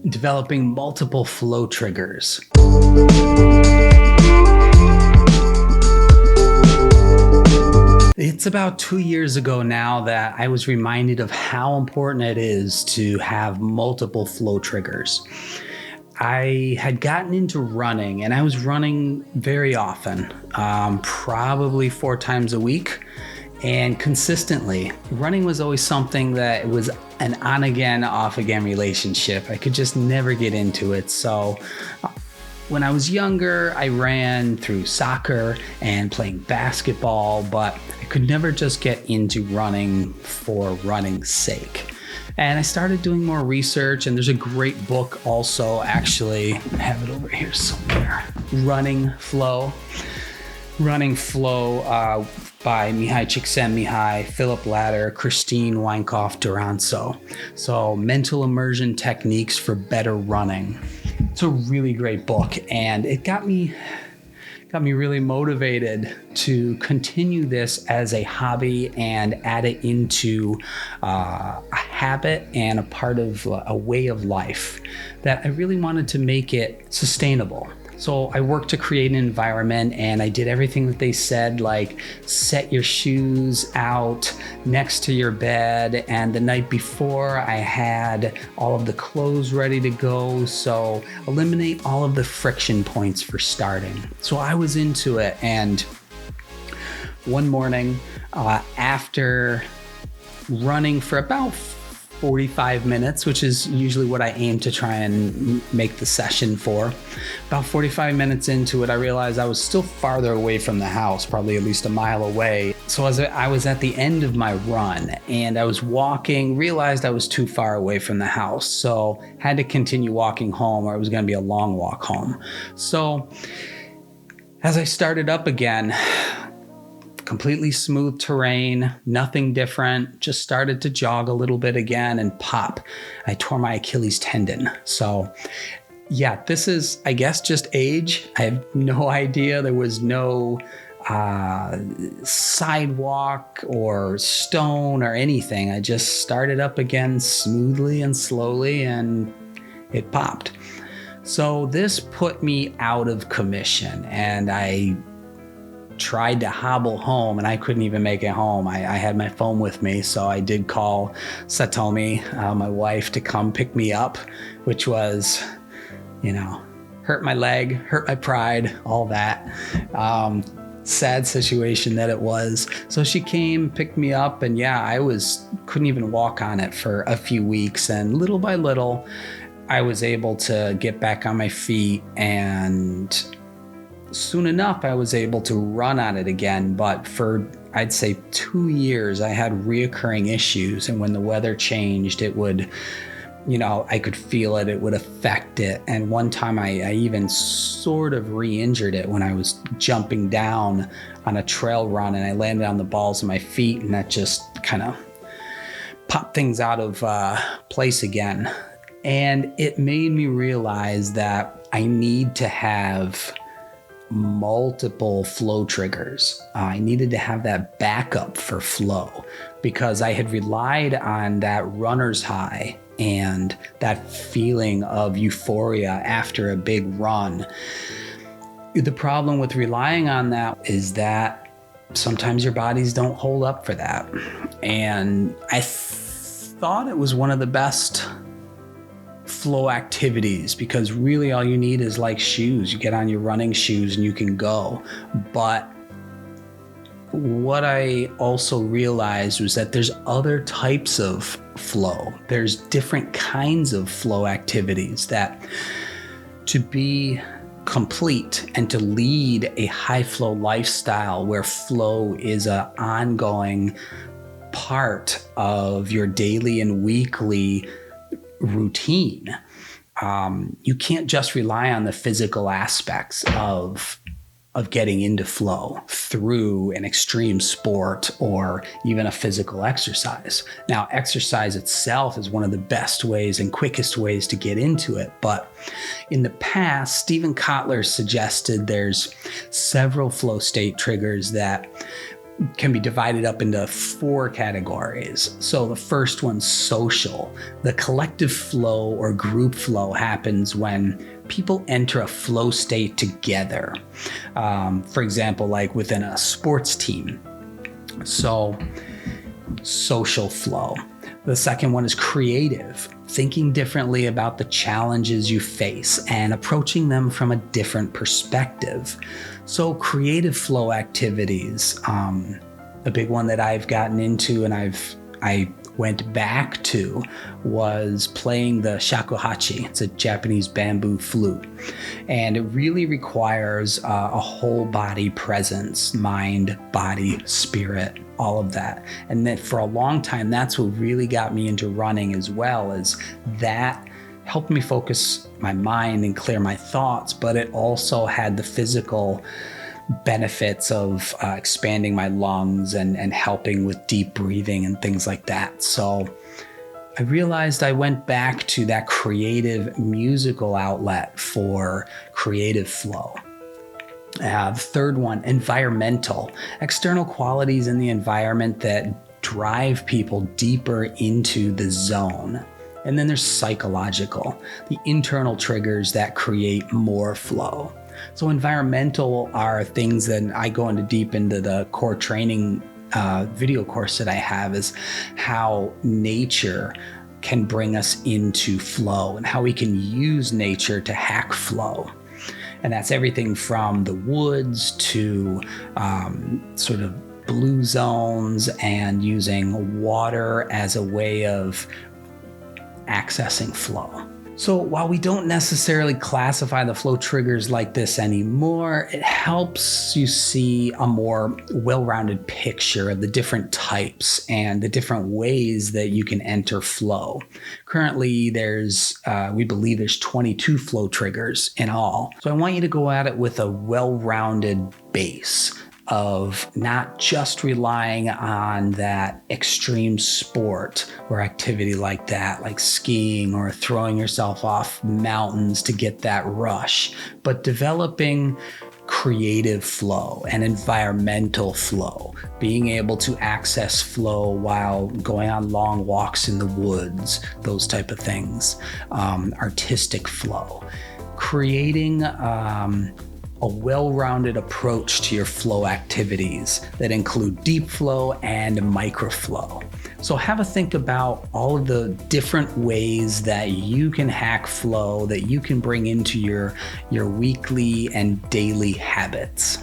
developing multiple flow triggers. It's about 2 years ago now that I was reminded of how important it is to have multiple flow triggers. I had gotten into running, and I was running very often, probably 4 times a week. And consistently, running was always something that was an on again, off again relationship. I could just never get into it. So when I was younger, I ran through soccer and playing basketball, but I could never just get into running for running's sake. And I started doing more research, and there's a great book also, actually, I have it over here somewhere, Running Flow by Mihai Csikszentmihalyi, Philip Latter, Christine Weinkauf-Duranso. So mental immersion techniques for better running. It's a really great book, and it got me really motivated to continue this as a hobby and add it into a habit and a part of a way of life that I really wanted to make it sustainable. So I worked to create an environment, and I did everything that they said, like set your shoes out next to your bed. And the night before, I had all of the clothes ready to go. So eliminate all of the friction points for starting. So I was into it. And one morning, after running for about 45 minutes, which is usually what I aim to try and make the session for. About 45 minutes into it, I realized I was still farther away from the house, probably at least a mile away. So as I was at the end of my run and I was walking, realized I was too far away from the house. So had to continue walking home, or it was going to be a long walk home. So as I started up again, completely smooth terrain, nothing different, just started to jog a little bit again, and pop, I tore my Achilles tendon. So yeah, this is, I guess, just age. I have no idea. There was no sidewalk or stone or anything. I just started up again smoothly and slowly, and it popped. So this put me out of commission, and I tried to hobble home, and I couldn't even make it home. I had my phone with me, so I did call Satomi, my wife, to come pick me up, which was, hurt my leg, hurt my pride, all that. Sad situation that it was. So she came, picked me up, and yeah, I couldn't even walk on it for a few weeks. And little by little, I was able to get back on my feet, and soon enough, I was able to run on it again. But for, I'd say, 2 years, I had reoccurring issues. And when the weather changed, it would, I could feel it. It would affect it. And one time I even sort of re-injured it when I was jumping down on a trail run, and I landed on the balls of my feet, and that just kind of popped things out of place again. And it made me realize that I need to have multiple flow triggers. I needed to have that backup for flow, because I had relied on that runner's high and that feeling of euphoria after a big run. The problem with relying on that is that sometimes your bodies don't hold up for that. And I thought it was one of the best flow activities, because really all you need is like shoes. You get on your running shoes and you can go. But what I also realized was that there's other types of flow. There's different kinds of flow activities that, to be complete and to lead a high flow lifestyle where flow is an ongoing part of your daily and weekly routine, you can't just rely on the physical aspects of getting into flow through an extreme sport or even a physical exercise. Now, exercise itself is one of the best ways and quickest ways to get into it. But in the past, Stephen Kotler suggested there's several flow state triggers that can be divided up into 4 categories. So the first one's social. The collective flow or group flow happens when people enter a flow state together. For example, like within a sports team. So social flow. The second one is creative, thinking differently about the challenges you face and approaching them from a different perspective. So creative flow activities, a big one that I've gotten into and I went back to was playing the shakuhachi. It's a Japanese bamboo flute. And it really requires a whole body presence, mind, body, spirit, all of that. And then for a long time, that's what really got me into running as well, is that helped me focus my mind and clear my thoughts, but it also had the physical benefits of expanding my lungs and helping with deep breathing and things like that. So I realized I went back to that creative musical outlet for creative flow. The third one, environmental, external qualities in the environment that drive people deeper into the zone. And then there's psychological, the internal triggers that create more flow. So environmental are things that I go into deep into the core training video course that I have, is how nature can bring us into flow and how we can use nature to hack flow. And that's everything from the woods to sort of blue zones and using water as a way of accessing flow. So while we don't necessarily classify the flow triggers like this anymore, it helps you see a more well-rounded picture of the different types and the different ways that you can enter flow. Currently, we believe there's 22 flow triggers in all. So I want you to go at it with a well-rounded base of not just relying on that extreme sport or activity like that, like skiing or throwing yourself off mountains to get that rush, but developing creative flow and environmental flow, being able to access flow while going on long walks in the woods, those type of things, artistic flow, creating a well-rounded approach to your flow activities that include deep flow and microflow. So have a think about all of the different ways that you can hack flow, that you can bring into your weekly and daily habits.